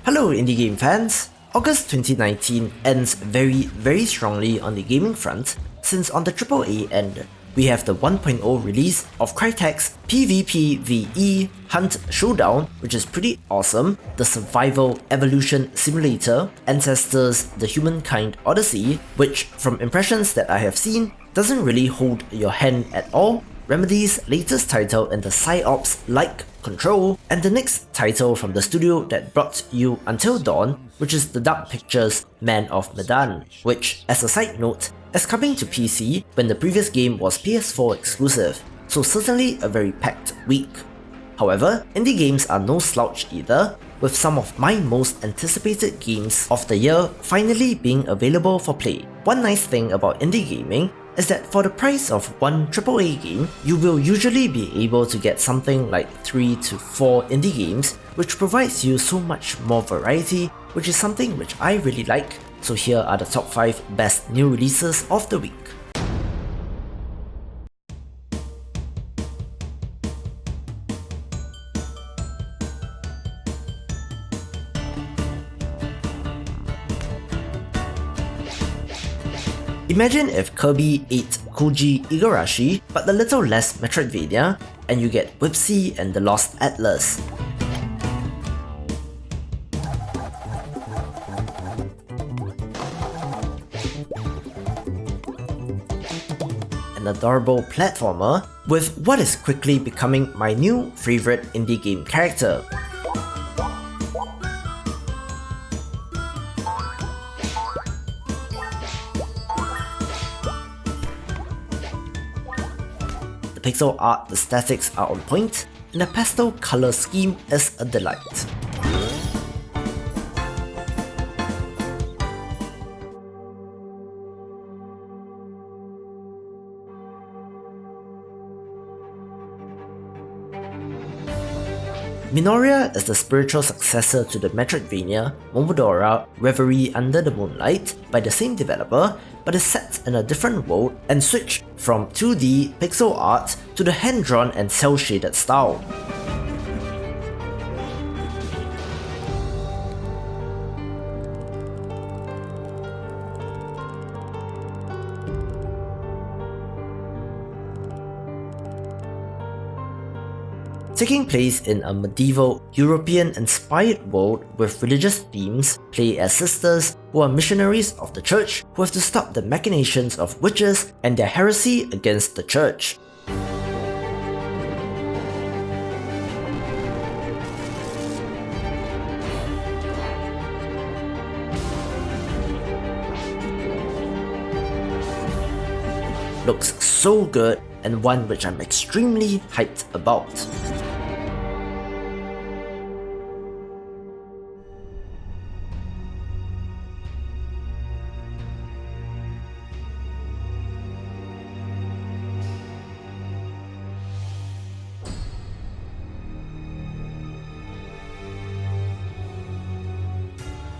Hello indie game fans! August 2019 ends very strongly on the gaming front, since on the AAA end, we have the 1.0 release of Crytek's PvPvE Hunt Showdown, which is pretty awesome, the survival evolution simulator, Ancestors The Humankind Odyssey, which from impressions that I have seen, doesn't really hold your hand at all, Remedy's latest title in the PsyOps-like Control, and the next title from the studio that brought you Until Dawn, which is the Dark Pictures Man of Medan, which, as a side note, is coming to PC when the previous game was PS4 exclusive, so certainly a very packed week. However, indie games are no slouch either, with some of my most anticipated games of the year finally being available for play. One nice thing about indie gaming is that for the price of one AAA game, you will usually be able to get something like 3 to 4 indie games, which provides you so much more variety, which is something which I really like. So here are the top 5 best new releases of the week. Imagine if Kirby ate Koji Igarashi, but a little less Metroidvania, and you get Whipseey and the Lost Atlas. An adorable platformer with what is quickly becoming my new favorite indie game character. The pixel art aesthetics are on point, and the pastel color scheme is a delight. Minoria is the spiritual successor to the Metroidvania Momodora Reverie Under the Moonlight by the same developer, but is set in a different world and switched from 2D pixel art to the hand-drawn and cel-shaded style. Taking place in a medieval, European-inspired world with religious themes, play as sisters who are missionaries of the church who have to stop the machinations of witches and their heresy against the church. Looks so good, and one which I'm extremely hyped about.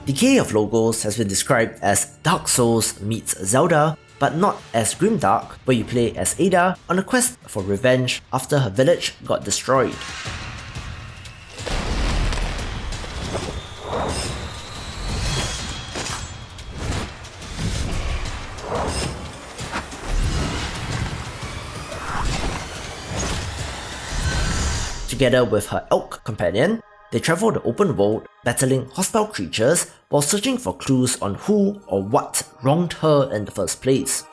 Decay of Logos has been described as Dark Souls meets Zelda, but not as grimdark, where you play as Ada on a quest for revenge after her village got destroyed. Together with her elk companion, they travel the open world, battling hostile creatures while searching for clues on who or what wronged her in the first place.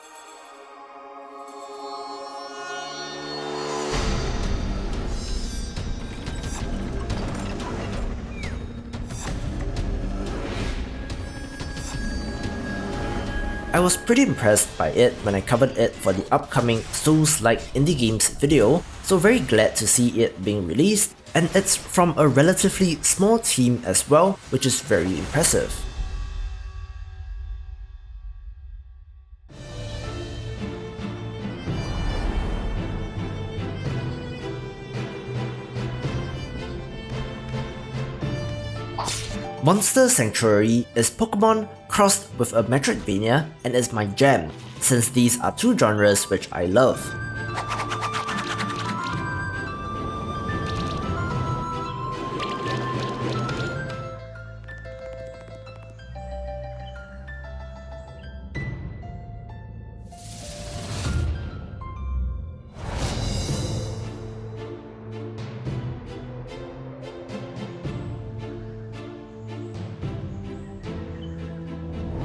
I was pretty impressed by it when I covered it for the upcoming Souls-like indie games video, so very glad to see it being released, and it's from a relatively small team as well, which is very impressive. Monster Sanctuary is Pokemon crossed with a Metroidvania and is my jam, since these are two genres which I love.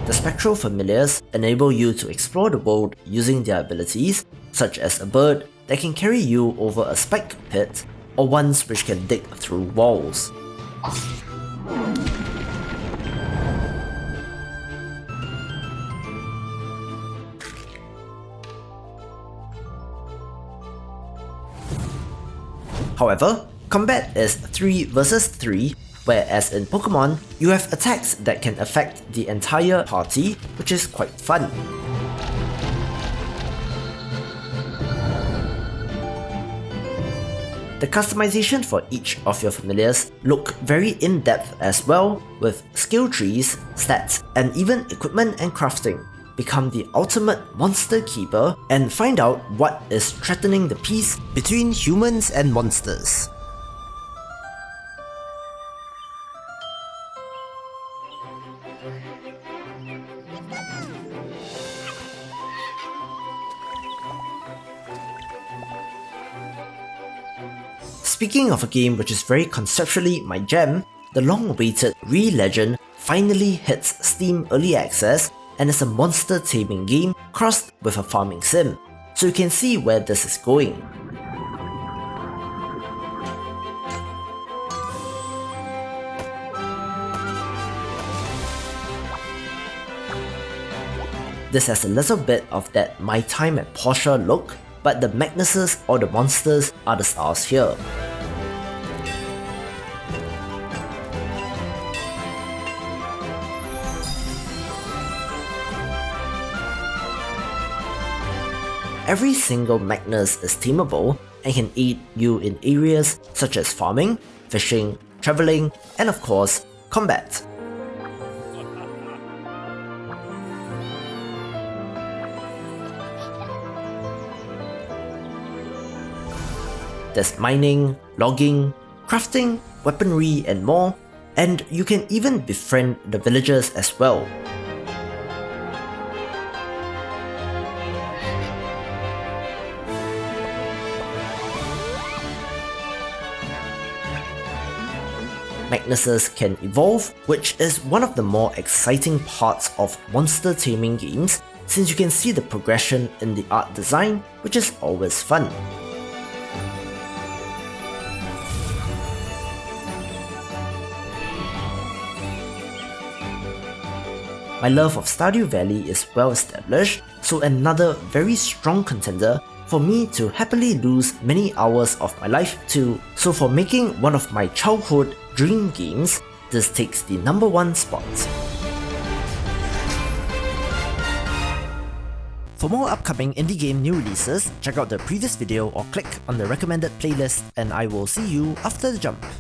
The spectral familiars enable you to explore the world using their abilities, such as a bird that can carry you over a spike pit, or ones which can dig through walls. However, combat is 3 versus 3, whereas in Pokemon, you have attacks that can affect the entire party, which is quite fun. The customization for each of your familiars look very in-depth as well, with skill trees, stats, and even equipment and crafting. Become the ultimate monster keeper and find out what is threatening the peace between humans and monsters. Speaking of a game which is very conceptually my jam, the long-awaited Re-Legend finally hits Steam Early Access and is a monster taming game crossed with a farming sim, so you can see where this is going. This has a little bit of that My Time at Portia look, but the Magnuses or the monsters are the stars here. Every single Magnus is teamable and can aid you in areas such as farming, fishing, travelling, and of course, combat. There's mining, logging, crafting, weaponry, and more, and you can even befriend the villagers as well. Magnuses can evolve, which is one of the more exciting parts of monster taming games, since you can see the progression in the art design, which is always fun. My love of Stardew Valley is well established, so another very strong contender for me to happily lose many hours of my life to. So for making one of my childhood dream games, this takes the #1 spot. For more upcoming indie game new releases, check out the previous video or click on the recommended playlist, and I will see you after the jump.